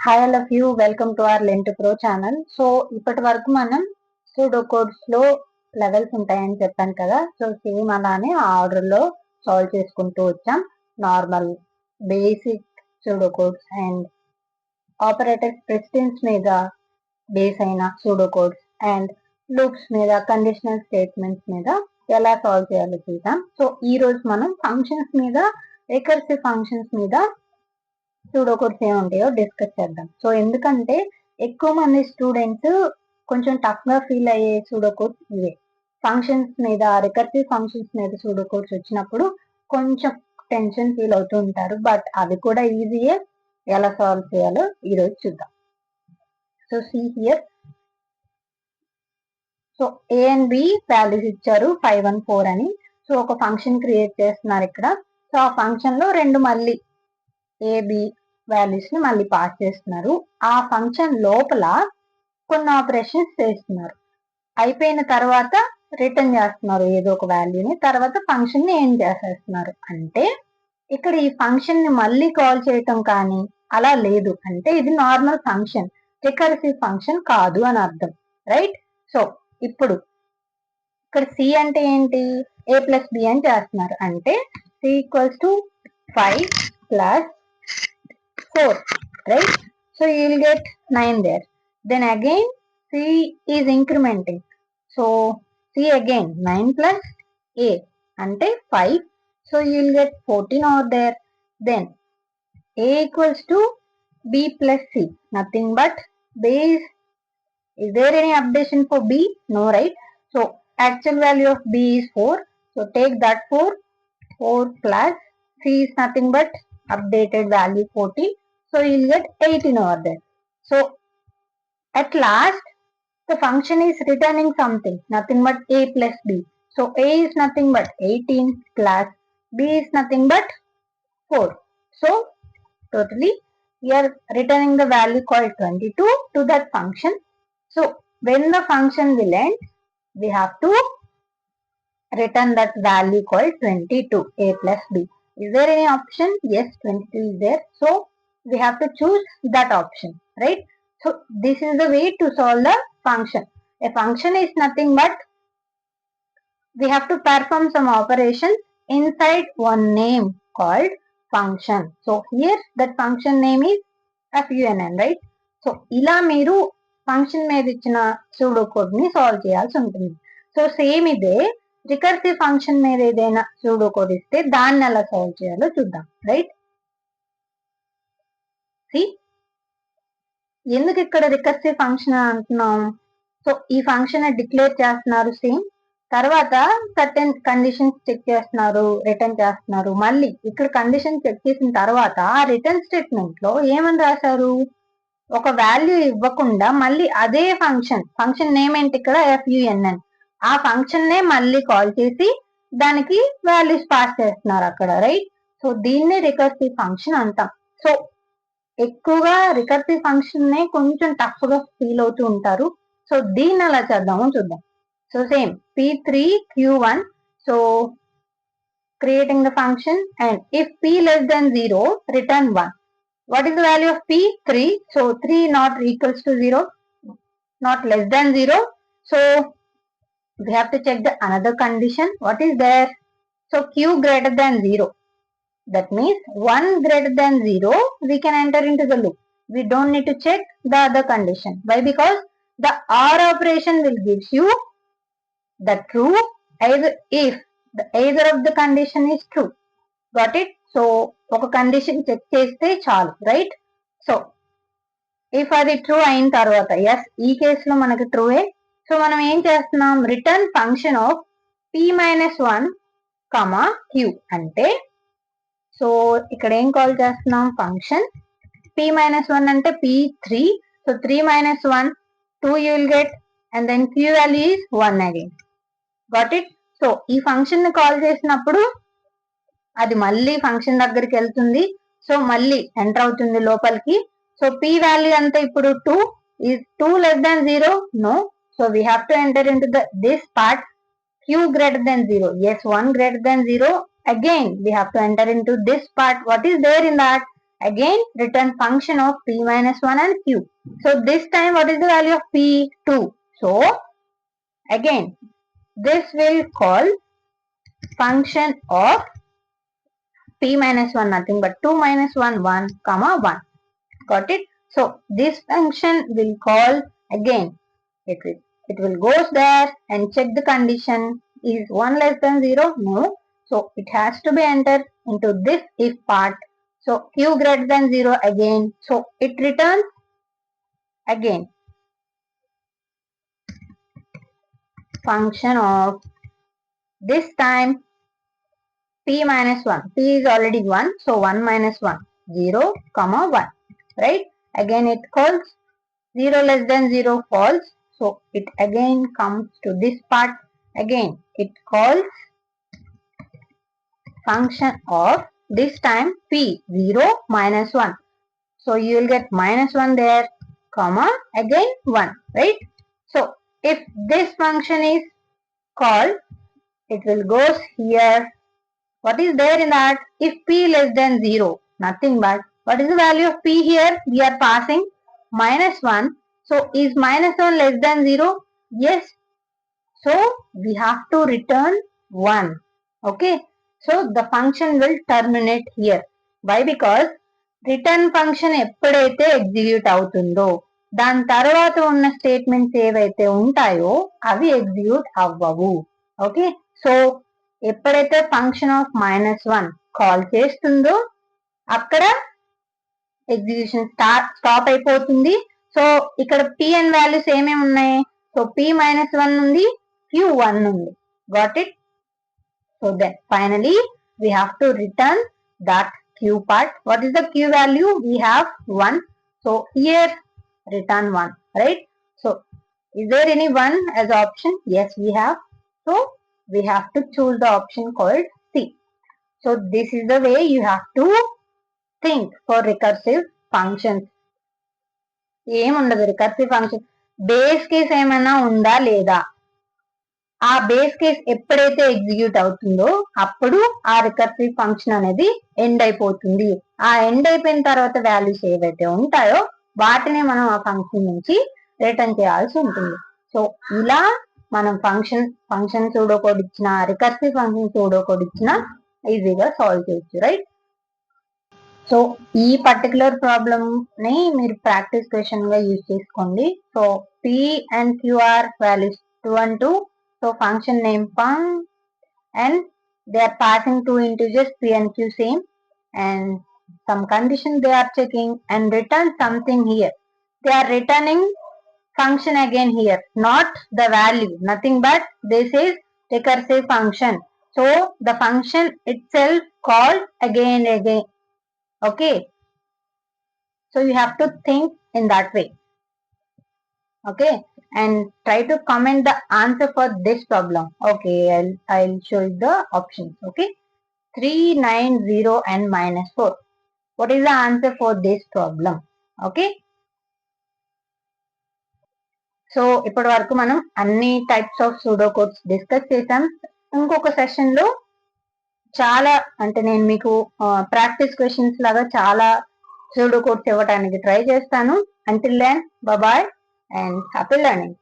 Hi all of you, welcome to our lent pro channel. So ఇప్పటి వరకు మనం pseudo codes లో levels ఉంటాయని చెప్పాను కదా. సో సేమ్ అలానే ఆర్డర్ లో సాల్వ్ చేసుకుంటూ వచ్చాం. Normal, basic pseudo codes and operator precedence మీద బేస్ అయిన సూడో కోడ్స్ అండ్ లూప్స్ మీద, కండిషనల్ స్టేట్మెంట్స్ మీద ఎలా సాల్వ్ చేయాలో చూద్దాం. సో ఈ రోజు మనం ఫంక్షన్స్ మీద, రికర్సివ్ ఫంక్షన్స్ మీద సూడో కోడ్స్ ఏముంటాయో డిస్కస్ చేద్దాం. సో ఎందుకంటే ఎక్కువ మంది స్టూడెంట్స్ కొంచెం టఫ్ గా ఫీల్ అయ్యే సూడో కోడ్స్ ఇవే. ఫంక్షన్స్ మీద, రికర్సివ్ ఫంక్షన్స్ మీద సూడో కోడ్స్ వచ్చినప్పుడు కొంచెం టెన్షన్ ఫీల్ అవుతూ ఉంటారు. బట్ అవి కూడా ఈజీయే. ఎలా సాల్వ్ చేయాలో ఈ రోజు చూద్దాం. So see here. So A and B values ఇచ్చారు 5 1 4 అని. సో ఒక ఫంక్షన్ క్రియేట్ చేస్తున్నారు ఇక్కడ. సో ఆ ఫంక్షన్ లో రెండు మళ్ళీ ఏబి వాల్యూస్ ని మళ్ళీ పాస్ చేస్తున్నారు. ఆ ఫంక్షన్ లోపల కొన్ని ఆపరేషన్స్ చేస్తున్నారు. అయిపోయిన తర్వాత రిటర్న్ చేస్తున్నారు ఏదో ఒక వాల్యూని. తర్వాత ఫంక్షన్ ని ఏం చేసేస్తున్నారు అంటే ఇక్కడ ఈ ఫంక్షన్ ని మళ్ళీ కాల్ చేయటం కానీ అలా లేదు. అంటే ఇది నార్మల్ ఫంక్షన్, రికర్సివ్ ఫంక్షన్ కాదు అని అర్థం, రైట్? సో ఇప్పుడు ఇక్కడ సి అంటే ఏంటి? ఏ ప్లస్ బి అని చేస్తున్నారు. అంటే C equals to 5 plus 4, right? So you will get 9 there. Then again C is incrementing. So C again 9 plus A ante 5. So you will get 14 over there. Then A equals to B plus C. Nothing but base. Is there any updation for B? No, right? So actual value of B is 4. So take that 4. 4 plus C is nothing but updated value 14. So you'll get 18 over there. So at last the function is returning something, nothing but A plus B. So A is nothing but 18 plus B is nothing but 4. So totally we are returning the value called 22 to that function. So when the function will end, we have to return that value called 22, A plus B. Is there any option? Yes, 22 is there. So we have to choose that option, right? So this is the way to solve the function. A function is nothing but we have to perform some operations inside one name called function. So here that function name is funn, right? So ila meeru function మీద ఇచ్చిన pseudo code ని solve చేయాల్సి ఉంటుంది. So same ఇదే recursive function మీద ఏదైనా pseudo code ఇస్తే దాన్ని ఎలా సాల్వ్ చేయాలో చూద్దాం, రైట్? ఎందుకు ఇక్కడ రికర్సివ్ ఫంక్షన్ అంటున్నాం? సో ఈ ఫంక్షన్ డిక్లేర్ చేస్తున్నారు సేమ్, తర్వాత సర్టెన్ కండిషన్స్ చెక్ చేస్తున్నారు, రిటర్న్ చేస్తున్నారు. మళ్ళీ ఇక్కడ కండిషన్ చెక్ చేసిన తర్వాత ఆ రిటర్న్ స్టేట్మెంట్ లో ఏమని రాశారు? ఒక వాల్యూ ఇవ్వకుండా మళ్ళీ అదే ఫంక్షన్ నేమ్ ఏంటి ఇక్కడ? funn. ఆ ఫంక్షన్ నే మళ్ళీ కాల్ చేసి దానికి వాల్యూస్ పాస్ చేస్తున్నారు అక్కడ, రైట్? సో దీన్నే రికర్సివ్ ఫంక్షన్ అంటాం. సో ఎక్కువగా రికర్సివ్ ఫంక్షన్ నే కొంచెం టఫ్ గా ఫీల్ అవుతూ ఉంటారు. సో దీన్ని ఎలా చేద్దామో చూద్దాం. So same p3 q1. So creating the function, and if p less than 0, return 1. What is the value of p? 3. So 3 not equals to 0, not less than 0. So we have to check the another condition. What is there? So q greater than 0. That means 1 greater than 0, we can enter into the loop. We don't need to check the other condition. Why? Because the OR operation will give you the true if either of the condition is true. Got it? So ఒక condition check చేస్తే చాలు, right? So if అది true అయిన తర్వాత, yes ఈ కేసులో మనకి ట్రూయే. So మనం ఏం చేస్తున్నాం? Return function of p-1 q అంటే, సో ఇక్కడ ఏం కాల్ చేస్తున్నాం? ఫంక్షన్ p-1 అంటే p3. So 3 - 1, 2 you will get, and then q value is 1 again. Got it? So ఈ ఫంక్షన్ ని కాల్ చేసినప్పుడు అది మళ్ళీ ఫంక్షన్ దగ్గరికి వెళ్తుంది. సో మళ్ళీ ఎంటర్ అవుతుంది లోపలికి. సో p వాల్యూ అంతా ఇప్పుడు 2. is 2 less than 0? No. So we have to enter into this part. q greater than 0? Yes, 1 greater than 0. Again we have to enter into this part. What is there in that? again return function of p minus 1 and q. So this time what is the value of p? 2. So again this will call function of p minus 1 nothing but 2 minus 1 1 comma 1. Got it? So this function will call again. It will goes there and check the condition. Is 1 less than 0? No. So it has to be entered into this if part. So q greater than 0 again. So it returns again function of this time p minus 1. P is already 1. So 1 minus 1. 0 comma 1. Right? Again it calls 0 less than 0 false. So it again comes to this part. Again it calls function of this time p 0 minus 1. So you will get minus 1 there, comma again 1. Right? So if this function is called, it will goes here. What is there in that? If p less than 0, nothing but what is the value of p here? We are passing minus 1. So is minus 1 less than 0? Yes. So we have to return 1. Okay. So the function will terminate here. Why? Because return function ఎప్పుడైతే execute అవుతుందో దాని తర్వాత ఉన్న statements ఏవైతే ఉంటాయో అవి execute అవ్వవు. Okay. So ఎప్పుడైతే ఫంక్షన్ ఆఫ్ -1 కాల్ చేస్తుందో అక్కడ ఎగ్జిక్యూషన్ స్టాప్ అయిపోతుంది. సో ఇక్కడ p అండ్ వాల్యూస్ ఏమేమి ఉన్నాయి? సో p -1 ఉంది, q 1 ఉంది. Got it? So then finally we have to return that q part. What is the q value? We have 1. So here return 1. Right? So is there any 1 as option? Yes, we have. So we have to choose the option called C. So this is the way you have to think for recursive functions. ఏముండదు recursive function. Base case ఏమైనా ఉందా లేదా, ఆ base case ఎప్పుడైతే execute అవుతుందో అప్పుడు ఆ recursive function అనేది ఎండ్ అయిపోతుంది. ఆ ఎండ్ అయిపోయిన తర్వాత వాల్యూస్ ఏవైతే ఉంటాయో వాటిని మనం ఆ ఫంక్షన్ నుంచి రిటర్న్ చేయాల్సి ఉంటుంది. సో ఇలా మనం ఫంక్షన్ సూడోకోడ్ ఇచ్చిన, రికర్సివ్ ఫంక్షన్ సూడోకోడ్ ఇచ్చిన ఈజీగా సాల్వ్ చేయొచ్చు. రైట్? సో ఈ పర్టికులర్ ప్రాబ్లమ్ ని మీరు ప్రాక్టీస్ క్వశ్చన్ గా యూజ్ చేసుకోండి. So p and qr values 2 and 2. So function name func and they are passing two integers p and q same, and some condition they are checking and return something here. They are returning function again here, not the value, nothing but this is recursive function. So the function itself called again. Okay. So you have to think in that way. Okay. And try to comment the answer for this problem. Okay, I'll show you the options. Okay, 3, 9, 0 and -4. What is the answer for this problem? Okay. So ఇప్పటి వరకు మనం అన్ని types of pseudo codes discuss చేసాం. ఇంకొక session లో చాలా అంటే నేను మీకు ప్రాక్టీస్ క్వశ్చన్స్ లాగా చాలా సూడో కోడ్స్ ఇవ్వడానికి ట్రై చేస్తాను. Until then bye and happy learning.